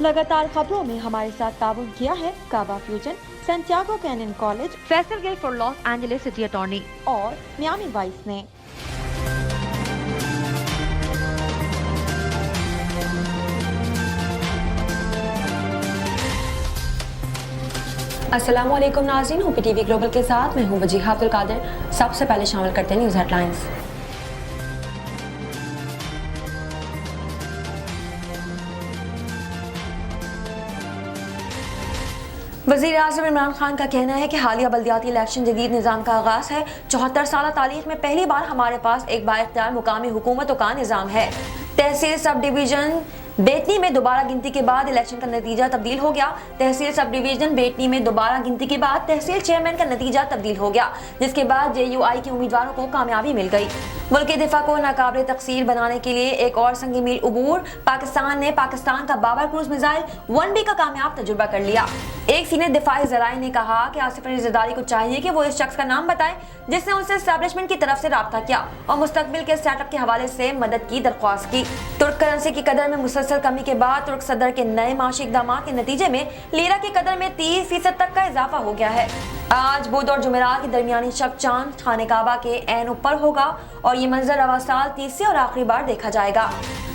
लगातार खबरों में हमारे साथ ताउन किया है काबा fusion, Santiago Canyon College, Faisal Gill for Los Angeles city attorney और मियामी वाइस ने। अस्सलामुअलैकुम नाज़रीन, हुपी टीवी ग्लोबल के साथ मैं हूं वजीहा अब्दुल कादिर। सबसे पहले शामिल करते हैं न्यूज़ हेडलाइंस। वज़ीर आज़म इमरान खान का कहना है कि हालिया बल्दियाती इलेक्शन जदीद निज़ाम का आगाज़ है। 74 साल तारीख में पहली बार हमारे पास एक बाइख्तियार मुकामी हुकूमतों का निज़ाम है। तहसील सब डिवीजन बेटनी में दोबारा गिनती के बाद इलेक्शन का नतीजा तब्दील हो गया। तहसील सब डिवीजन बेटनी में दोबारा गिनती के बाद तहसील चेयरमैन का नतीजा तब्दील हो गया, जिसके बाद JUI के उम्मीदवारों को कामयाबी मिल गई। मुल्क के दिफा को नाकाबिल तकसीर बनाने के लिए एक और संगी मील उबूर। पाकिस्तान ने पाकिस्तान का बाबर क्रूज मिसाइल 1B का कामयाब तजुर्बा कर लिया। एक सीनियर दिफाई ज़राए ने कहा कि आसिफ अली ज़रदारी को चाहिए कि वो इस शख्स का नाम बताए जिसने उनसे एस्टैब्लिशमेंट की तरफ से राब्ता किया और मुस्तकबिल के सेटअप के हवाले से मदद की दरख्वास्त की। तुर्क करेंसी की कदर में मुसलसल कमी के बाद तुर्क सदर के नए माशी इक़दाम के नतीजे में लीरा की कदर में 30% तक का इजाफा हो गया है। आज बुध और जुमेरात की दरमियानी शब चांद खाने काबा के ऐन ऊपर होगा और ये मंजर रवा साल तीसरी और आखिरी बार देखा जाएगा।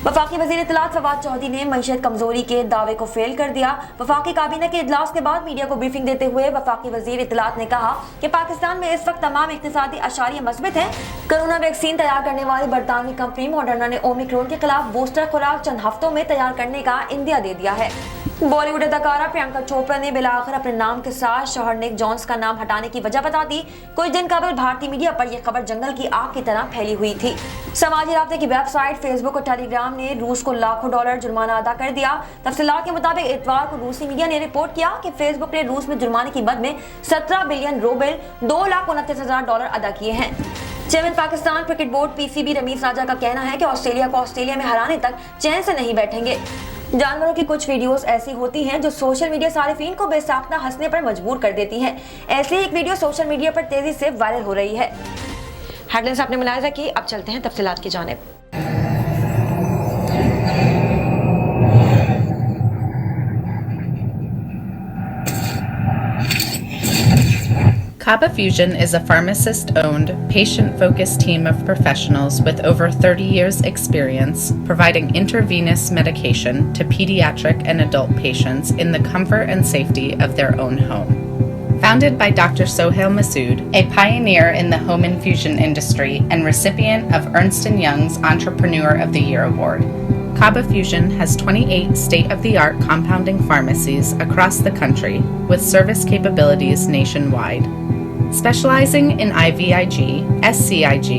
वफाकी वज़ीर इत्तलात फवाद चौधरी ने मईशत कमजोरी के दावे को फेल कर दिया। वफाकी काबीना के इजलास के बाद मीडिया को ब्रीफिंग देते हुए वफाकी वज़ीर इत्तलात ने कहा कि पाकिस्तान में इस वक्त तमाम इक्तिसादी अशारिया मस्बत है। कोरोना वैक्सीन तैयार करने वाली बरतानवी कंपनी मॉडर्ना ने ओमिक्रॉन के खिलाफ बूस्टर खुराक चंद हफ्तों में तैयार करने का इंदिया दे दिया है। बॉलीवुड अदाकारा प्रियंका चोपड़ा ने बिलाखिर अपने नाम के साथ शौहर निक जोन्स का नाम हटाने की वजह बता दी। कुछ दिन कबल भारतीय मीडिया पर यह खबर जंगल की आग की तरह फैली हुई थी। समाजी राब्ते की वेबसाइट फेसबुक और टेलीग्राम ने रूस को लाखों डॉलर जुर्माना अदा कर दिया। तफसीलात के मुताबिक इतवार को रूसी मीडिया ने रिपोर्ट किया कि फेसबुक ने रूस में जुर्माने की मद में 17 बिलियन रूबल $2,29,000 अदा किए हैं। Chairman Pakistan cricket board PCB Rameez Raja का कहना है कि ऑस्ट्रेलिया को ऑस्ट्रेलिया में हराने तक चैन से नहीं बैठेंगे। जानवरों की कुछ वीडियोस ऐसी होती हैं जो सोशल मीडिया सारिफीन को बेसाख्ता हंसने पर मजबूर कर देती हैं। ऐसी एक वीडियो सोशल मीडिया पर तेजी से वायरल हो रही है। हेडलाइंस आपने मुलाहिजा की, अब चलते हैं तफसीलात की जानिब। Kaba Fusion is a pharmacist-owned, patient-focused team of professionals with over 30 years' experience providing intravenous medication to pediatric and adult patients in the comfort and safety of their own home. Founded by Dr. Sohail Masood, a pioneer in the home infusion industry and recipient of Ernst & Young's Entrepreneur of the Year award, Kaba Fusion has 28 state-of-the-art compounding pharmacies across the country with service capabilities nationwide. Specializing in IVIG, SCIG,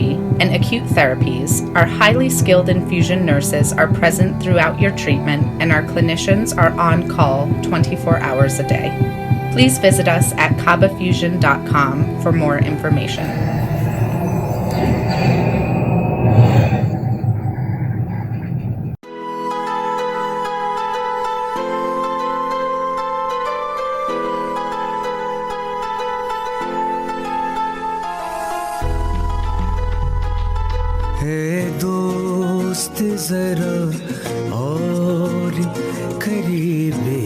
and acute therapies, our highly skilled infusion nurses are present throughout your treatment and our clinicians are on call 24 hours a day. Please visit us at kabafusion.com for more information. दोस्त जरा और करीबे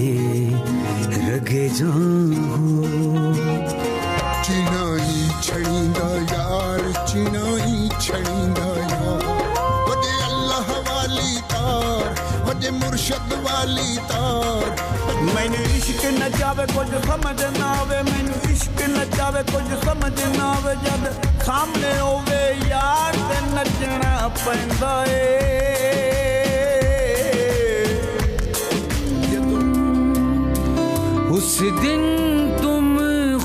रगे जाऊं चिनाई छड़ींदा यार चिनाई छड़ींदा यार वजे अल्लाह वाली तार वजे मुर्शद वाली तार मैनू इश्क न जावे कुछ समझ ना आवे मैनू इश्क न जावे कुछ समझ ना आवे जद सामने होवे यार ते नचना पैंदा ए उस दिन तुम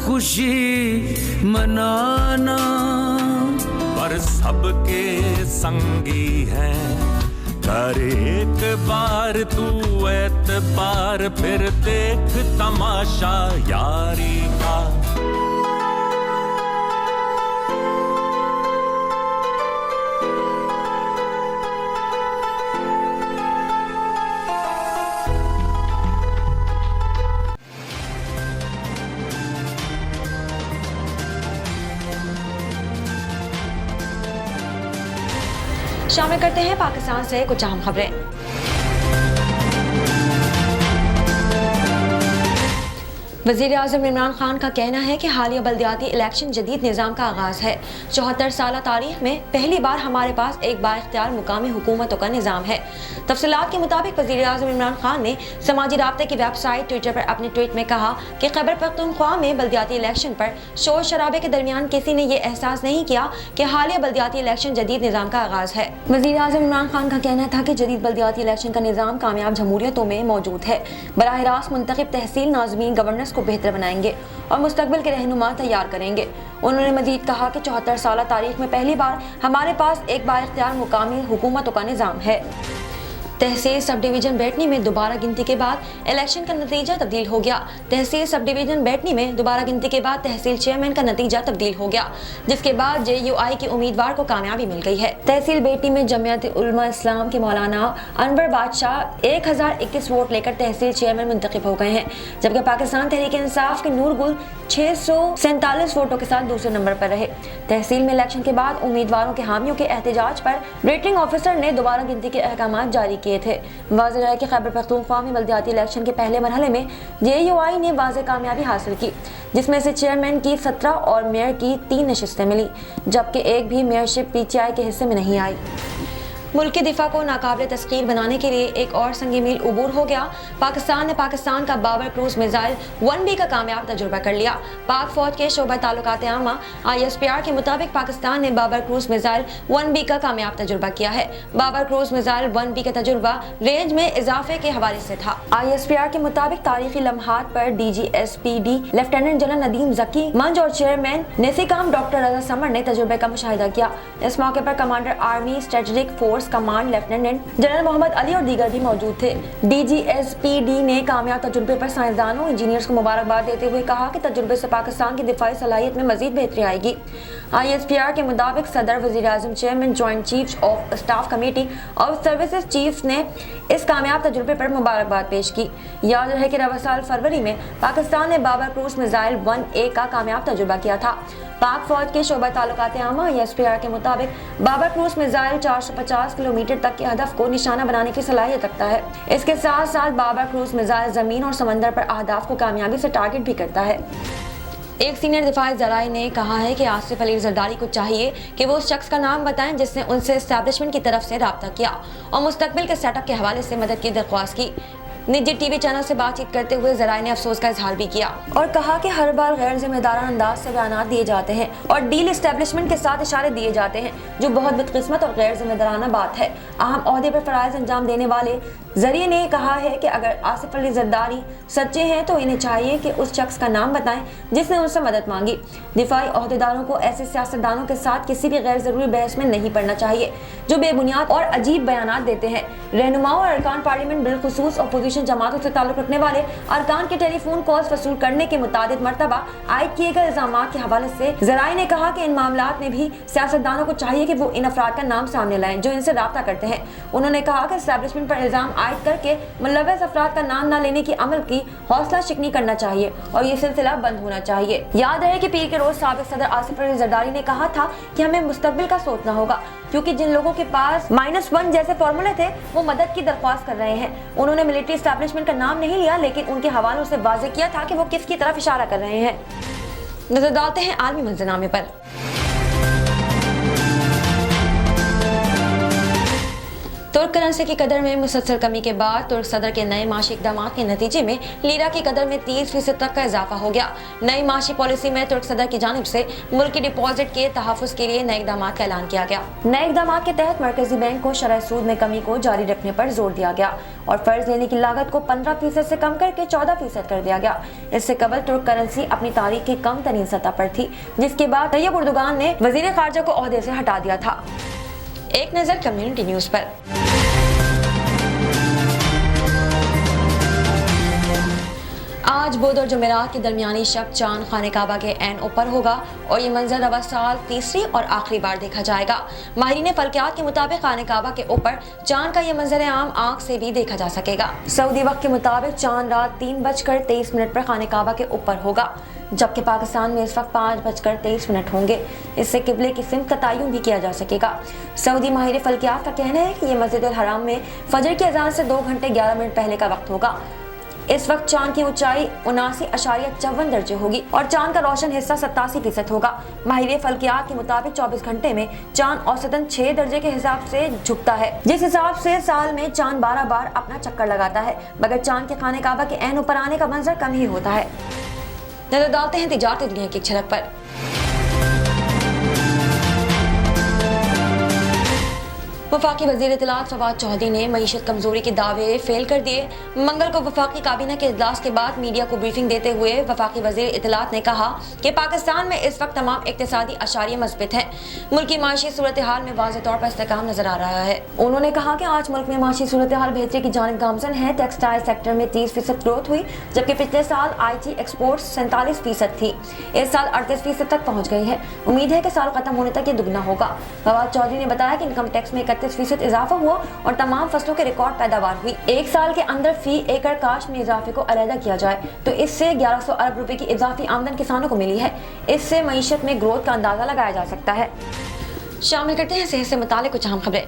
खुशी मनाना पर सबके संगी हैं कर एक बार तू एतबार फिर देख तमाशा यारी का शामिल करते हैं पाकिस्तान से कुछ अहम खबरें। वज़ीर आज़म इमरान खान का कहना है कि हालिया बल्दियाती इलेक्शन जदीद निज़ाम का आगाज़ है। 74 साल तारीख में पहली बार हमारे पास एक बाइख्तियार मुकामी हुकूमतों का निज़ाम है। तफसीलात के मुताबिक वज़ीर आज़म इमरान खान ने समाजी राब्ते की वेबसाइट ट्विटर पर अपने ट्वीट में कहा कि खैबर पख्तूनख्वा में बल्दियाती इलेक्शन पर शोर शराबे के दरमियान किसी ने ये एहसास नहीं किया कि हालिया बल्दियाती इलेक्शन जदीद निज़ाम का आगाज़ है। वज़ीर आज़म इमरान खान का कहना था कि जदीद बल्दियाती इलेक्शन का निज़ाम कामयाब जमहूरियतों में मौजूद है। बराह रास्त मुंतखब तहसील नाज़मीन गवर्नेंस को बेहतर बनाएंगे और मुस्तकबिल के रहनुमा तैयार करेंगे। उन्होंने मजीद कहा कि 74 साल तारीख में पहली बार हमारे पास एक बाइख्तियार मुकामी हुकूमतों का निज़ाम है। तहसील सब डिवीजन बैटनी में दोबारा गिनती के बाद इलेक्शन का नतीजा तब्दील हो गया। तहसील सब डिवीजन बैटनी में दोबारा गिनती के बाद तहसील चेयरमैन का नतीजा तब्दील हो गया, जिसके बाद JUI के उम्मीदवार को कामयाबी मिल गई है। तहसील बैटनी में जमियत उलमा इस्लाम के मौलाना अनवर बादशाह 1021 वोट लेकर तहसील चेयरमैन मुंतखब हो गए हैं, जबकि पाकिस्तान तहरीक इंसाफ के नूर गुल 647 वोटों के साथ दूसरे नंबर पर रहे। तहसील में इलेक्शन के बाद उम्मीदवारों के हामियों के एहतजाज पर रिटर्निंग ऑफिसर ने दोबारा गिनती के अहकाम जारी किए थे। वाज़ेह है कि खैबर पख्तूनख्वा में बल्दियाती इलेक्शन के पहले मरहले में JUI ने वाज़ेह कामयाबी हासिल की, जिसमें से चेयरमैन की 17 और मेयर की 3 नशिस्तें मिली, जबकि एक भी मेयरशिप PTI के हिस्से में नहीं आई। मुल्क के दिफा को नाकाबिल तस्कीर बनाने के लिए एक और संगी मील उबूर हो गया। पाकिस्तान ने पाकिस्तान का बाबर क्रूज मिसाइल 1B का कामयाब तजुर्बा कर लिया। पाक फौज के शोबा ताल्लुकात आमा ISPR के मुताबिक पाकिस्तान ने बाबर क्रूज मिसाइल 1B का कामयाब तजुर्बा किया है। बाबर क्रूज मिसाइल 1B का तजुर्बा रेंज में इजाफे के हवाले से था। ISPR के मुताबिक तारीखी लम्हात पर DGSPD lieutenant general Nadeem Zaki Manj और chairman NESCOM doctor Raza Samar ने तजुर्बे का मुशाहिदा किया। इस मौके पर commander army strategic force command lieutenant general Mohammad Ali और दीगर भी मौजूद थे। DGSPD ने कामयाब तजुर्बे पर साइंसदानों इंजीनियर्स को मुबारकबाद देते हुए कहा कि तजुर्बे से पाकिस्तान की दिफाई सलाहियत में मजीद बेहतरी आएगी। ISPR के मुताबिक सदर, वज़ीर आज़म, chairman, joint chief of staff committee और सर्विसेज चीफ ने इस कामयाब तजुर्बे पर मुबारकबाद पेश की। याद रहे कि रवा साल फरवरी में पाकिस्तान ने बाबर क्रूज मिसाइल 1A का कामयाब तजुर्बा किया था। पाक फौज के शोबा ताल्लुकात आमा ISPR के मुताबिक बाबर क्रूज मिसाइल 450 किलोमीटर तक के हदफ को निशाना बनाने की सलाहियत रखता है। इसके साथ साथ बाबर क्रूज मिसाइल जमीन और समंदर पर अहदाफ को कामयाबी से टारगेट भी करता है। एक सीनियर दिफाई ज़राए ने कहा है कि आसिफ अली जरदारी को चाहिए कि वो उस शख्स का नाम बताएं जिसने उनसे एस्टैब्लिशमेंट की तरफ से राब्ता किया और मुस्तकबिल के सेटअप के हवाले से मदद की दरख्वास्त की। निजी TV चैनल से बातचीत करते हुए ज़राए ने अफसोस का इजहार भी किया और कहा कि हर बार गैर जिम्मेदाराना अंदाज से बयान दिए जाते हैं और डील एस्टैब्लिशमेंट के साथ इशारे दिए जाते हैं, जो बहुत बदकिस्मत और गैर जिम्मेदाराना बात है। अहम ओहदे पर फराइज अंजाम देने वाले जरिए ने कहा है कि अगर आसिफ अली जरदारी सच्चे हैं तो इन्हें चाहिए कि उस शख्स का नाम बताएं जिसने उनसे मदद मांगी। दिफाई ओहदेदारों को ऐसे सियासतदानों के साथ किसी भी गैर जरूरी बहस में नहीं पड़ना चाहिए जो बेबुनियाद और अजीब बयानात देते हैं। रहनुमाओं और अरकान पार्लियामेंट बिलखुसूस अपोजिशन जमातों से ताल्लुक रखने वाले अरकान के टेलीफोन कॉल्स वसूल करने के मुताबिक मरतबा आयद किए गए इल्जामात के हवाले से ज़राए ने कहा कि इन मामलात में भी सियासतदानों को चाहिए कि वो इन अफराद का नाम सामने लाएं जो इनसे राब्ता करते हैं। उन्होंने कहा कि एस्टैब्लिशमेंट पर इल्जाम आयद करके मुलव्वस अफराद का नाम न लेने की अमल की हौसला शिकनी करना चाहिए और ये सिलसिला बंद होना चाहिए। याद रहे कि पीर के रोज साबिक सदर आसिफ अली जरदारी ने कहा था कि हमें मुस्तकबिल का सोचना होगा, क्योंकि जिन लोगों के पास -1 जैसे फॉर्मूले थे वो मदद की दरख्वास्त कर रहे हैं। उन्होंने मिलिट्री एस्टैब्लिशमेंट का नाम नहीं लिया, लेकिन उनके हवालों से वाज़ेह किया था कि वो किसकी तरफ इशारा कर रहे हैं। नजर डालते हैं आलमी मंजरनामे पर। तुर्क करेंसी की कदर में मुसलसल कमी के बाद तुर्क सदर के नए माशी इकदाम के नतीजे में लीरा की कदर में 30% तक का इजाफा हो गया। नई माशी पॉलिसी में तुर्क सदर की जानिब से मुल्क की डिपॉजिट के तहफ़्फ़ुज़ के लिए नए इकदाम का ऐलान किया गया। नए इकदाम के तहत मरकजी बैंक को शरह सूद में कमी को जारी रखने पर जोर दिया गया और फर्ज लेने की लागत को 15% से कम करके 14% कर दिया गया। इससे कबल तुर्क करेंसी अपनी तारीख की कम तरीन सतह पर थी, जिसके बाद तैयब उर्दुगान ने वजीर खारजा को ओहदे से हटा दिया था। एक नजर कम्युनिटी न्यूज पर। आज बुध और जुमेरात के दरमियानी शब चांद खाने काबा के ऐन ऊपर होगा और ये मंजर रवा साल तीसरी और आखिरी बार देखा जाएगा। माहिरीन फल्कियात के मुताबिक खाने काबा के ऊपर चांद का ये मंजर आम आँख से भी देखा जा सकेगा। सऊदी वक्त के मुताबिक चांद रात 3:23 पर खाने काबा के ऊपर होगा, जबकि पाकिस्तान में इस वक्त 5:23 होंगे। इससे किबले की सिमत का तयन भी किया जा सकेगा। सऊदी माहिर फल्कियात का कहना है कि यह मस्जिद अल हराम में फजर की अजान से 2 घंटे 11 मिनट पहले का वक्त होगा। इस वक्त चांद की ऊंचाई 79.54 दर्जे होगी और चांद का रोशन हिस्सा 87% होगा। माहिर फल्कियात के मुताबिक 24 घंटे में चांद औसतन 6 दर्जे के हिसाब से झुकता है, जिस हिसाब से साल में चांद 12 बार अपना चक्कर लगाता है, मगर चांद के खाने काबा के ऐन ऊपर आने का मंजर कम ही होता है। नजर डालते हैं तिजारती दुनिया की एक झलक पर। वफाकी वज़ीर इत्तलात फवाद चौधरी ने मईशत कमजोरी के दावे फेल कर दिए। मंगल को वफाकी काबीना के इजलास के बाद मीडिया को ब्रीफिंग देते हुए वफाकी वज़ीर इत्तलात ने कहा कि पाकिस्तान में इस वक्त तमाम इक्तिसादी अशारिये मस्बत हैं। मुल्क की माशी सूरत हाल में वाज़ेह तौर पर इस्तेकाम नजर आ रहा है। उन्होंने कहा कि आज मुल्क में माशी सूरत हाल बेहतरी की जानिब गामजन है। टेक्सटाइल सेक्टर में 30% ग्रोथ हुई, जबकि पिछले साल IT एक्सपोर्ट 47% थी, इस साल 38% तक पहुँच गई है। उम्मीद है कि साल खत्म होने तक ये दुगना होगा। फवाद चौधरी ने बताया कि इनकम टैक्स में 31% इजाफा हुआ और तमाम फसलों के रिकॉर्ड पैदावार हुई। एक साल के अंदर फी एकड़ काश्त में इजाफे को अलहदा किया जाए तो इससे 1100 अरब रुपए की इजाफी आमदन किसानों को मिली है। इससे मईशत में ग्रोथ का अंदाजा लगाया जा सकता है। शामिल करते हैं सेहत से मुतालिक कुछ अहम खबरें।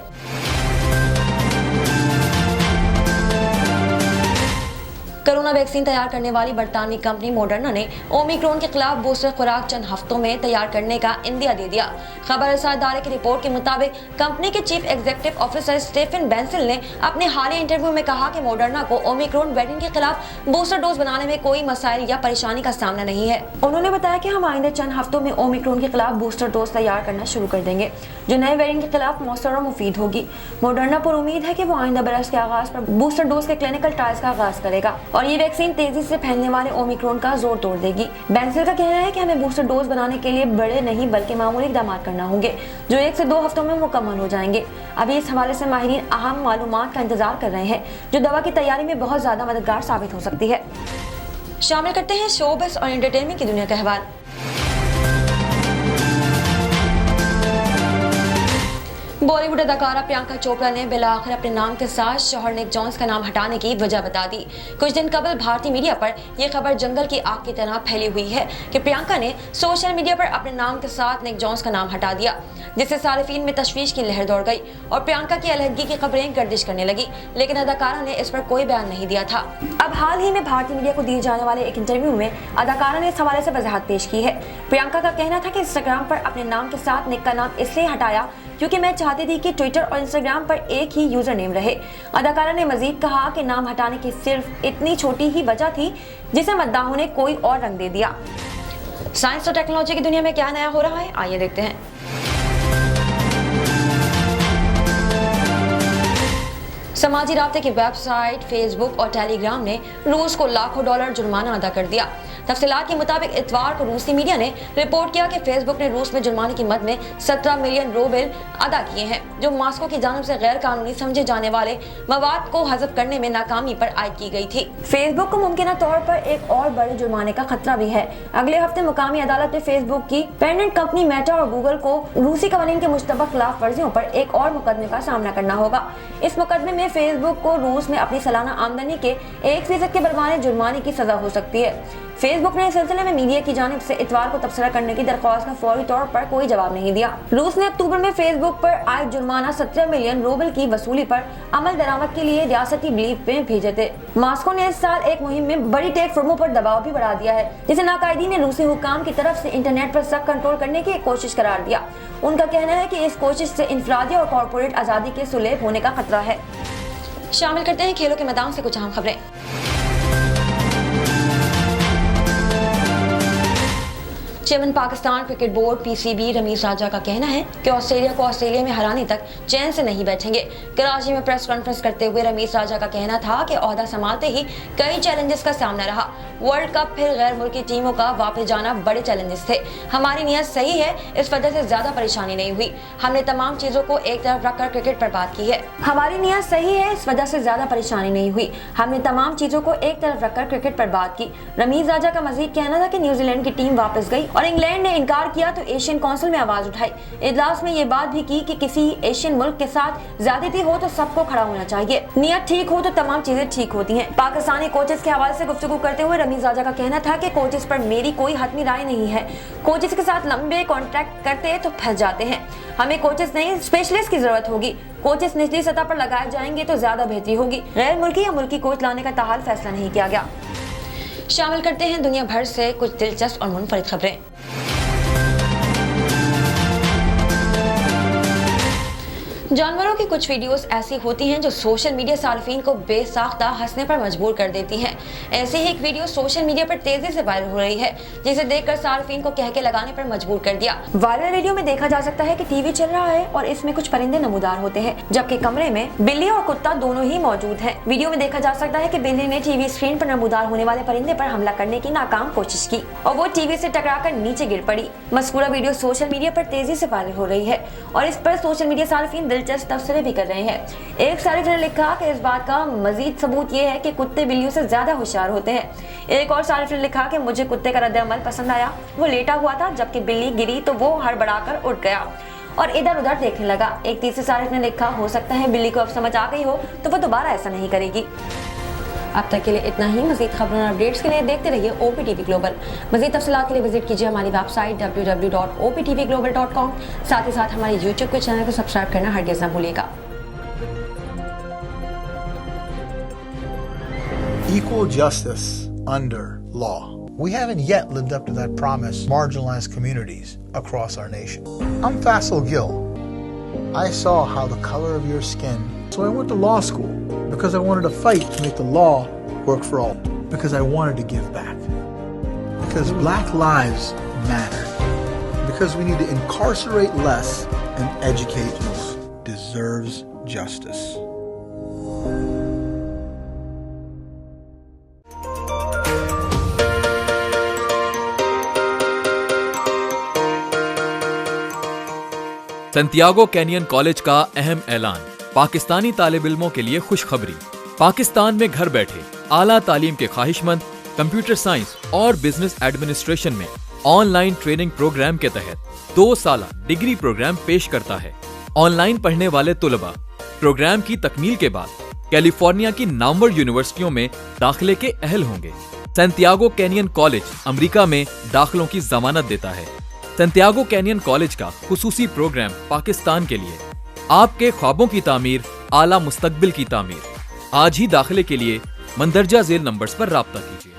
कोरोना वैक्सीन तैयार करने वाली बरतानवी कंपनी मॉडर्ना ने ओमिक्रॉन के खिलाफ बूस्टर खुराक चंद हफ्तों में तैयार करने का इंदिया दे दिया। खबर इदारे की रिपोर्ट के मुताबिक कंपनी के चीफ एग्जीक्यूटिव ऑफिसर स्टीफन बेंसिल ने अपने हालिया इंटरव्यू में कहा कि मॉडर्ना को ओमिक्रॉन वेरिएंट के खिलाफ बूस्टर डोज बनाने में कोई मसाइल या परेशानी का सामना नहीं है। उन्होंने बताया कि हम आइंदा चंद हफ्तों में ओमिक्रॉन के खिलाफ बूस्टर डोज तैयार करना शुरू कर देंगे, जो नए वेरिएंट के खिलाफ मौसर और मुफीद होगी। मॉडर्ना पर उम्मीद है कि वो आइंदा बरस के आगाज पर बूस्टर डोज के क्लिनिकल ट्रायल्स का आगाज करेगा और ये वैक्सीन तेजी से फैलने वाले ओमिक्रॉन का जोर तोड़ देगी। बेंसिल का कहना है कि हमें बूस्टर डोज बनाने के लिए बड़े नहीं बल्कि मामूली इक़दाम करना होंगे, जो 1 से 2 हफ्तों में मुकम्मल हो जाएंगे। अभी इस हवाले से माहिरीन अहम मालूमात का इंतजार कर रहे हैं, जो दवा की तैयारी में बहुत ज्यादा मददगार साबित हो सकती है। शामिल करते हैं शोबिज़ और एंटरटेनमेंट की दुनिया का अहवाल। बॉलीवुड अदाकारा प्रियंका चोपड़ा ने बिलाखिर अपने नाम के साथ शौहर निक जोन्स का नाम हटाने की वजह बता दी। कुछ दिन कबल भारतीय मीडिया पर यह खबर जंगल की आग की तरह फैली हुई है कि प्रियंका ने सोशल मीडिया पर अपने नाम के साथ निक जोन्स का नाम हटा दिया, जिससे सारिफीन में तशवीश की लहर दौड़ गई और प्रियंका की अलहदगी की खबरें गर्दिश करने लगी, लेकिन अदाकारा ने इस पर कोई बयान नहीं दिया था। अब हाल ही में भारतीय मीडिया को दिए जाने वाले एक इंटरव्यू में अदाकारा ने इस हवाले से वजाहत पेश की है। प्रियंका का कहना था कि इंस्टाग्राम पर अपने नाम के साथ निक का नाम इसलिए हटाया क्योंकि मैं चाहती थी कि ट्विटर और इंस्टाग्राम पर एक ही यूजर नेम रहे। अदाकारा ने मजीद कहा कि नाम हटाने की सिर्फ इतनी छोटी ही वजह थी जिसे मद्दाहों ने कोई और रंग दे दिया। साइंस और टेक्नोलॉजी की दुनिया में क्या नया हो रहा है, आइए देखते हैं। समाजी राब्ते की वेबसाइट फेसबुक और टेलीग्राम ने रूस को लाखों डॉलर जुर्माना अदा कर दिया। तफसीलात के मुताबिक इतवार को रूसी मीडिया ने रिपोर्ट किया कि फेसबुक ने रूस में जुर्माने की मद में 17 मिलियन रूबल अदा किए हैं, जो मॉस्को की जानिब से गैर कानूनी समझे जाने वाले मवाद को हज़फ करने में नाकामी पर आयद की गई थी। फेसबुक को मुमकिन तौर पर एक और बड़े जुर्माने का खतरा भी है। अगले हफ्ते मुकामी अदालत ने फेसबुक की पेरेंट कंपनी मेटा और गूगल को रूसी कवानीन के मुश्तबा खिलाफ वर्जियों पर एक और मुकदमे का सामना करना होगा। इस मुकदमे में फेसबुक को रूस में अपनी सालाना आमदनी के 1% के बरमाने जुर्माने की सजा हो सकती है। फेसबुक ने इस सिलसिले में मीडिया की जानिब से इतवार को तबसरा करने की दरख्वास्त में फौरी तौर पर कोई जवाब नहीं दिया। रूस ने अक्टूबर में फेसबुक पर आयद जुर्माना 17 मिलियन रूबल की वसूली पर अमल दरामद के लिए रियासती ब्लीफ में भेजे थे। मॉस्को ने इस साल एक मुहिम में बड़ी टेक फर्मों पर दबाव भी बढ़ा दिया है, जिसे नाकायदी ने रूसी हुकाम की तरफ से इंटरनेट पर सख्त कंट्रोल करने की एक कोशिश करार दिया। उनका कहना है कि इस कोशिश से इंफरादी और कॉर्पोरेट आज़ादी के सुलेह होने का खतरा है। शामिल करते हैं खेलों के मैदान से कुछ अहम खबरें। Chairman Pakistan cricket board PCB Rameez Raja का कहना है कि ऑस्ट्रेलिया को ऑस्ट्रेलिया में हराने तक चैन से नहीं बैठेंगे। कराची में प्रेस कॉन्फ्रेंस करते हुए रमीज राजा का कहना था कि ओहदा संभालते ही कई चैलेंजेस का सामना रहा। वर्ल्ड कप फिर गैर मुल्की टीमों का वापस जाना बड़े चैलेंजेस थे। हमारी नीयत सही है, इस वजह से ज्यादा परेशानी नहीं हुई। हमने तमाम चीजों को एक तरफ रखकर क्रिकेट पर बात की है। हमारी नीयत सही है, इस वजह से ज्यादा परेशानी नहीं हुई। हमने तमाम चीजों को एक तरफ रखकर क्रिकेट पर बात की। रमीज राजा का मजीद कहना था कि न्यूजीलैंड की टीम वापस गई और इंग्लैंड ने इनकार किया तो एशियन काउंसिल में आवाज उठाई। इजलास में ये बात भी की कि किसी एशियन मुल्क के साथ ज्यादती हो तो सबको खड़ा होना चाहिए। नियत ठीक हो तो तमाम चीजें ठीक होती हैं। पाकिस्तानी कोचेस के हवाले से गुफ्तगू करते हुए रमीज राजा का कहना था कि कोचेस पर मेरी कोई हतमी राय नहीं है। कोचेस के साथ लंबे कॉन्ट्रैक्ट करते तो फंस जाते हैं। हमें कोचेस नहीं स्पेशलिस्ट की जरूरत होगी। कोचेस निचली सतह पर लगाए जाएंगे तो ज्यादा बेहतरी होगी। गैर मुल्की या मुल्की कोच लाने का ताहाल फैसला नहीं किया गया। शामिल करते हैं दुनिया भर से कुछ दिलचस्प और मुनफरिद खबरें। जानवरों की कुछ वीडियोस ऐसी होती हैं जो सोशल मीडिया सार्फिन को बेसाख्ता हंसने पर मजबूर कर देती हैं। ऐसे ही एक वीडियो सोशल मीडिया पर तेजी से वायरल हो रही है, जिसे देखकर सार्फिन को कहके लगाने पर मजबूर कर दिया। वायरल वीडियो में देखा जा सकता है कि टीवी चल रहा है और इसमें कुछ परिंदे नमूदार होते हैं, जबकि कमरे में बिल्ली और कुत्ता दोनों ही मौजूद है। वीडियो में देखा जा सकता है कि बिल्ली ने टीवी स्क्रीन पर नमूदार होने वाले परिंदे पर हमला करने की नाकाम कोशिश की और वो टीवी से टकराकर नीचे गिर पड़ी। मज़कूरा वीडियो सोशल मीडिया पर तेजी से वायरल हो रही है और इस पर सोशल मीडिया सार्फिन दिलचस्प तबसरे भी कर रहे हैं। एक सारिफ ने लिखा कि इस बात का मजीद सबूत ये है कि कुत्ते बिल्लियों से ज्यादा होशियार होते हैं। एक और सारिफ ने लिखा कि मुझे कुत्ते का रद्द-ए-अमल पसंद आया। वो लेटा हुआ था, जबकि बिल्ली गिरी तो वो हड़बड़ाकर उठ गया और इधर उधर देखने लगा। एक तीसरी सारिफ ने लिखा, हो सकता है बिल्ली को अब समझ आ गई हो तो वो दोबारा ऐसा नहीं करेगी। अब तक के लिए इतना ही। मज़ीद खबरों और अपडेट्स के लिए देखते रहिए OPTV ग्लोबल। मज़ीद तफसीलात के लिए विजिट कीजिए हमारी वेबसाइट www.optvglobal.com। साथ ही साथ हमारे YouTube के चैनल को सब्सक्राइब करना हरगिज़ न भूलिएगा। Equal justice under law. We haven't yet lived up to that promise. Marginalized communities across our nation. I'm Faisal Gill. I saw how the color of your skin, so I went to law school because I wanted to fight to make the law work for all. Because I wanted to give back. Because black lives matter. Because we need to incarcerate less and educate more. Deserves justice. Santiago canyon college का अहम ऐलान। पाकिस्तानी तालिब इल्मों के लिए खुशखबरी। पाकिस्तान में घर बैठे आला तालीम के ख्वाहिशमंद कंप्यूटर साइंस और बिजनेस एडमिनिस्ट्रेशन में ऑनलाइन ट्रेनिंग प्रोग्राम के तहत 2 साला डिग्री प्रोग्राम पेश करता है। ऑनलाइन पढ़ने वाले तुलबा प्रोग्राम की तकमील के बाद कैलिफोर्निया की नामवर यूनिवर्सिटियों में दाखिले के अहल होंगे। सैंटियागो कैनियन कॉलेज अमेरिका में दाखिलों की जमानत देता है। सैंटियागो कैनियन कॉलेज का खुसूसी प्रोग्राम पाकिस्तान के लिए आपके ख्वाबों की तामीर, आला मुस्तकबिल की तामीर। आज ही दाखिले के लिए मंदरजा झेल नंबर्स पर राब्ता कीजिए।